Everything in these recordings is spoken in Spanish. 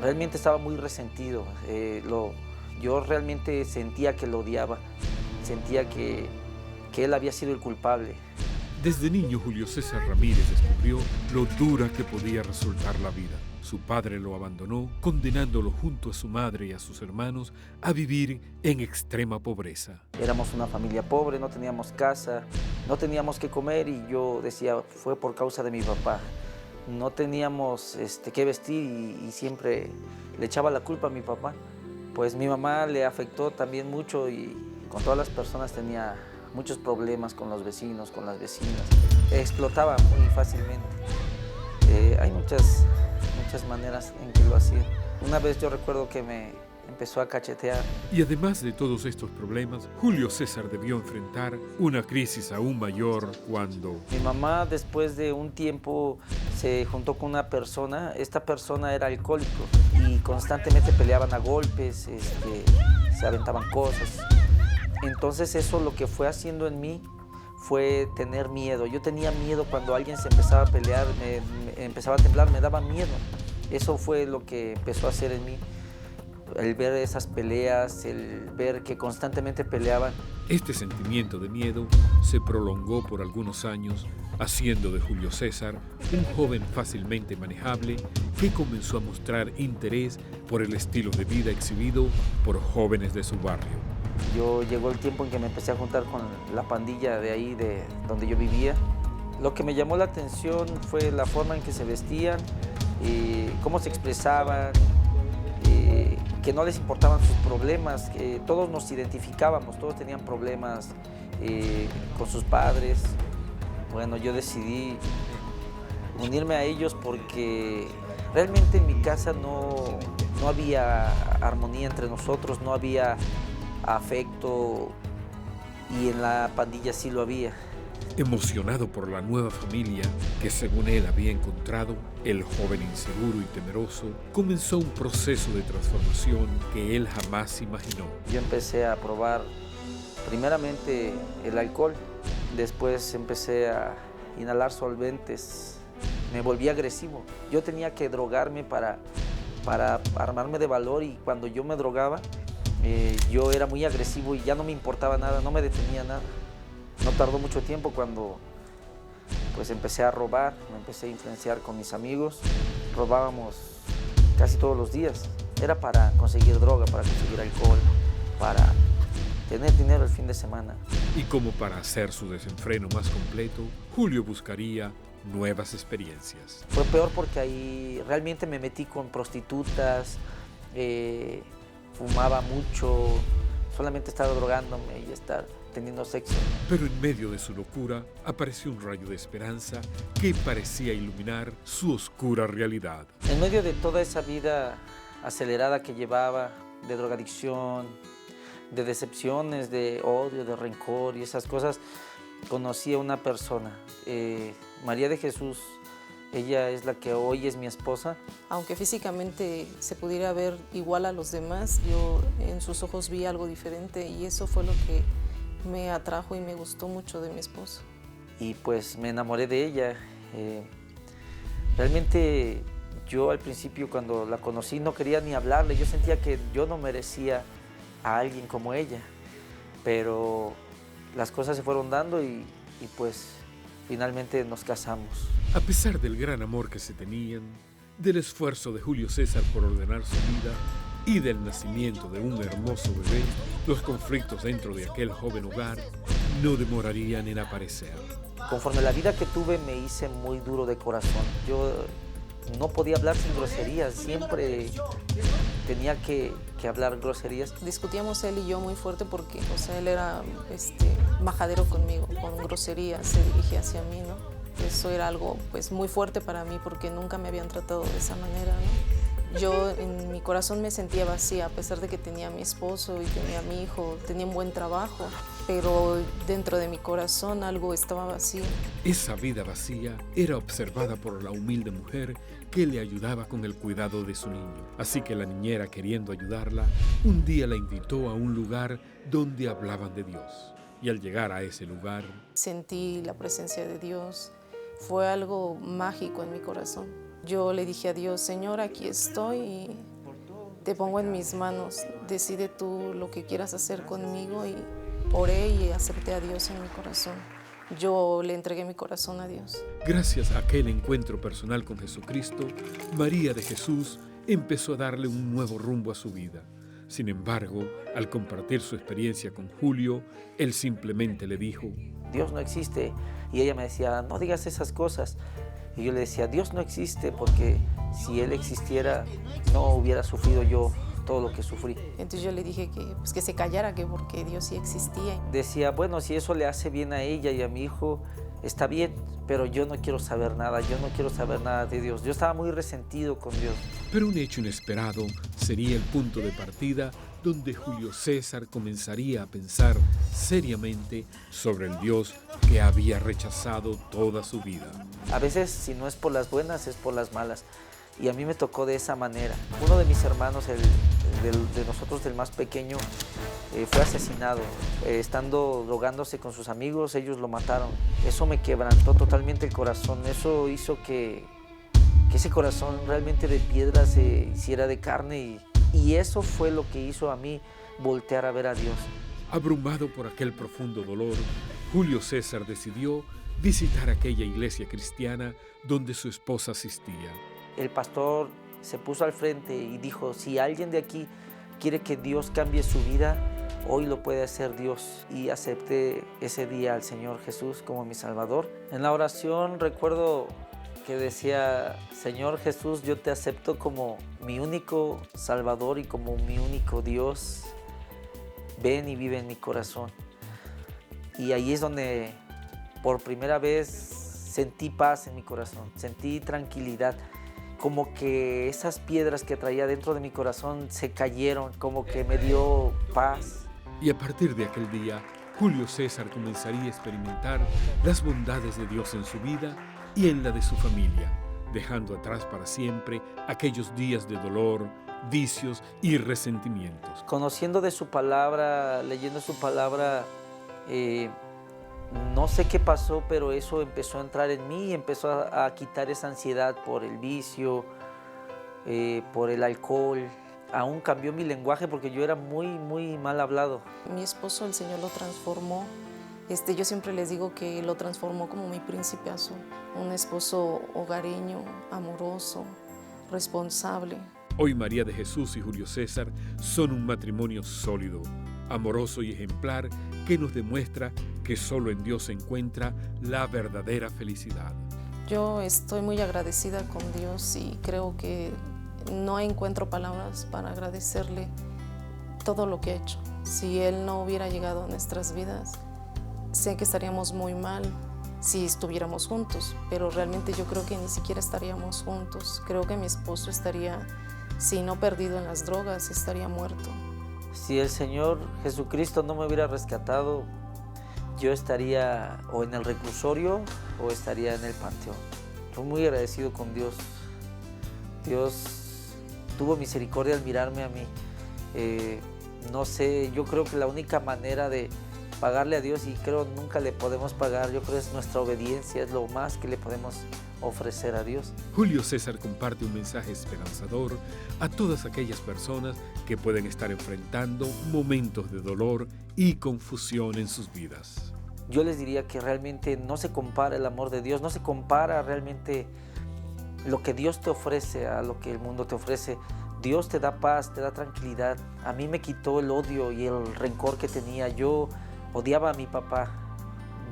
Realmente estaba muy resentido. Yo realmente sentía que lo odiaba, sentía que él había sido el culpable. Desde niño, Julio César Ramírez descubrió lo dura que podía resultar la vida. Su padre lo abandonó, condenándolo junto a su madre y a sus hermanos a vivir en extrema pobreza. Éramos una familia pobre, no teníamos casa, no teníamos que comer y yo decía, fue por causa de mi papá. No teníamos qué vestir y siempre le echaba la culpa a mi papá. Pues mi mamá le afectó también mucho y con todas las personas tenía muchos problemas con los vecinos, con las vecinas. Explotaba muy fácilmente. Hay muchas maneras en que lo hacía. Una vez yo recuerdo que me empezó a cachetear. Y además de todos estos problemas, Julio César debió enfrentar una crisis aún mayor cuando... Mi mamá después de un tiempo se juntó con una persona, esta persona era alcohólico y constantemente peleaban a golpes, se aventaban cosas. Entonces eso lo que fue haciendo en mí fue tener miedo. Yo tenía miedo cuando alguien se empezaba a pelear, me empezaba a temblar, me daba miedo. Eso fue lo que empezó a hacer en mí. El ver esas peleas, el ver que constantemente peleaban. Este sentimiento de miedo se prolongó por algunos años, haciendo de Julio César un joven fácilmente manejable que comenzó a mostrar interés por el estilo de vida exhibido por jóvenes de su barrio. Llegó el tiempo en que me empecé a juntar con la pandilla de ahí, de donde yo vivía. Lo que me llamó la atención fue la forma en que se vestían, cómo se expresaban, que no les importaban sus problemas, que todos nos identificábamos, todos tenían problemas con sus padres. Bueno, yo decidí unirme a ellos porque realmente en mi casa no había armonía entre nosotros, no había afecto y en la pandilla sí lo había. Emocionado por la nueva familia que según él había encontrado, el joven inseguro y temeroso comenzó un proceso de transformación que él jamás imaginó. Yo empecé a probar primeramente el alcohol, después empecé a inhalar solventes, me volví agresivo. Yo tenía que drogarme para armarme de valor y cuando yo me drogaba, yo era muy agresivo y ya no me importaba nada, no me detenía nada. No tardó mucho tiempo cuando pues empecé a robar, me empecé a influenciar con mis amigos. Robábamos casi todos los días. Era para conseguir droga, para conseguir alcohol, para tener dinero el fin de semana. Y como para hacer su desenfreno más completo, Julio buscaría nuevas experiencias. Fue peor porque ahí realmente me metí con prostitutas, fumaba mucho, solamente estaba drogándome y estar teniendo sexo. Pero en medio de su locura apareció un rayo de esperanza que parecía iluminar su oscura realidad. En medio de toda esa vida acelerada que llevaba, de drogadicción, de decepciones, de odio, de rencor y esas cosas, conocí a una persona, María de Jesús. Ella es la que hoy es mi esposa. Aunque físicamente se pudiera ver igual a los demás, yo en sus ojos vi algo diferente y eso fue lo que me atrajo y me gustó mucho de mi esposo. Y pues me enamoré de ella. Realmente yo al principio cuando la conocí no quería ni hablarle, yo sentía que yo no merecía a alguien como ella, pero las cosas se fueron dando y pues finalmente nos casamos. A pesar del gran amor que se tenían, del esfuerzo de Julio César por ordenar su vida y del nacimiento de un hermoso bebé, los conflictos dentro de aquel joven hogar no demorarían en aparecer. Conforme la vida que tuve me hice muy duro de corazón. Yo no podía hablar sin groserías, siempre tenía que hablar groserías. Discutíamos él y yo muy fuerte porque, o sea, él era majadero conmigo, con groserías se dirigía hacia mí, ¿no? Eso era algo pues muy fuerte para mí porque nunca me habían tratado de esa manera, ¿no? Yo en mi corazón me sentía vacía, a pesar de que tenía a mi esposo y tenía a mi hijo, tenía un buen trabajo, pero dentro de mi corazón algo estaba vacío. Esa vida vacía era observada por la humilde mujer que le ayudaba con el cuidado de su niño. Así que la niñera, queriendo ayudarla, un día la invitó a un lugar donde hablaban de Dios. Y al llegar a ese lugar, sentí la presencia de Dios. Fue algo mágico en mi corazón. Yo le dije a Dios, Señor, aquí estoy y te pongo en mis manos. Decide tú lo que quieras hacer conmigo. Y oré y acepté a Dios en mi corazón. Yo le entregué mi corazón a Dios. Gracias a aquel encuentro personal con Jesucristo, María de Jesús empezó a darle un nuevo rumbo a su vida. Sin embargo, al compartir su experiencia con Julio, él simplemente le dijo: Dios no existe. Y ella me decía, no digas esas cosas. Y yo le decía, Dios no existe, porque si Él existiera, no hubiera sufrido yo todo lo que sufrí. Entonces yo le dije que se callara, que porque Dios sí existía. Decía, bueno, si eso le hace bien a ella y a mi hijo, está bien, pero yo no quiero saber nada, yo no quiero saber nada de Dios. Yo estaba muy resentido con Dios. Pero un hecho inesperado sería el punto de partida donde Julio César comenzaría a pensar seriamente sobre el Dios que había rechazado toda su vida. A veces, si no es por las buenas, es por las malas. Y a mí me tocó de esa manera. Uno de mis hermanos, de nosotros, el más pequeño, fue asesinado. Estando drogándose con sus amigos, ellos lo mataron. Eso me quebrantó totalmente el corazón. Eso hizo que ese corazón realmente de piedra se hiciera de carne. Y eso fue lo que hizo a mí voltear a ver a Dios. Abrumado por aquel profundo dolor, Julio César decidió visitar aquella iglesia cristiana donde su esposa asistía. El pastor se puso al frente y dijo, si alguien de aquí quiere que Dios cambie su vida, hoy lo puede hacer Dios. Y acepté ese día al Señor Jesús como mi Salvador. En la oración recuerdo que decía, Señor Jesús, yo te acepto como mi único Salvador y como mi único Dios. Ven y vive en mi corazón. Y ahí es donde por primera vez sentí paz en mi corazón, sentí tranquilidad. Como que esas piedras que traía dentro de mi corazón se cayeron, como que me dio paz. Y a partir de aquel día, Julio César comenzaría a experimentar las bondades de Dios en su vida y en la de su familia, dejando atrás para siempre aquellos días de dolor, vicios y resentimientos. Conociendo de su palabra, leyendo su palabra, no sé qué pasó, pero eso empezó a entrar en mí y empezó a quitar esa ansiedad por el vicio, por el alcohol. Aún cambió mi lenguaje porque yo era muy mal hablado. Mi esposo, el Señor lo transformó. Yo siempre les digo que lo transformó como mi príncipe azul. Un esposo hogareño, amoroso, responsable. Hoy María de Jesús y Julio César son un matrimonio sólido, amoroso y ejemplar que nos demuestra que solo en Dios se encuentra la verdadera felicidad. Yo estoy muy agradecida con Dios y creo que no encuentro palabras para agradecerle todo lo que ha hecho. Si Él no hubiera llegado a nuestras vidas, sé que estaríamos muy mal si estuviéramos juntos, pero realmente yo creo que ni siquiera estaríamos juntos. Creo que mi esposo estaría, si no perdido en las drogas, estaría muerto. Si el Señor Jesucristo no me hubiera rescatado, yo estaría o en el reclusorio o estaría en el panteón. Estoy muy agradecido con Dios. Dios tuvo misericordia al mirarme a mí. No sé, yo creo que la única manera de pagarle a Dios, y creo nunca le podemos pagar, yo creo que es nuestra obediencia, es lo más que le podemos ofrecer a Dios. Julio César comparte un mensaje esperanzador a todas aquellas personas que pueden estar enfrentando momentos de dolor y confusión en sus vidas. Yo les diría que realmente no se compara el amor de Dios, no se compara realmente lo que Dios te ofrece a lo que el mundo te ofrece. Dios te da paz, te da tranquilidad. A mí me quitó el odio y el rencor que tenía. Yo odiaba a mi papá.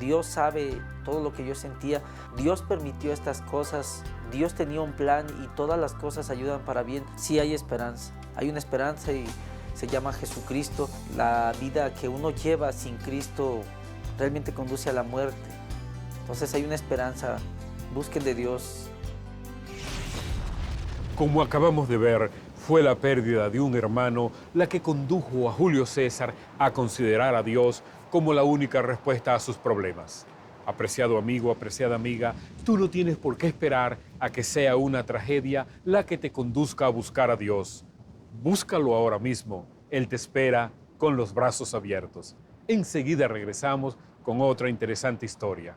Dios sabe todo lo que yo sentía. Dios permitió estas cosas. Dios tenía un plan y todas las cosas ayudan para bien. Sí hay esperanza. Hay una esperanza y se llama Jesucristo. La vida que uno lleva sin Cristo realmente conduce a la muerte. Entonces hay una esperanza. Busquen de Dios. Como acabamos de ver, fue la pérdida de un hermano la que condujo a Julio César a considerar a Dios como la única respuesta a sus problemas. Apreciado amigo, apreciada amiga, tú no tienes por qué esperar a que sea una tragedia la que te conduzca a buscar a Dios. Búscalo ahora mismo. Él te espera con los brazos abiertos. Enseguida regresamos con otra interesante historia.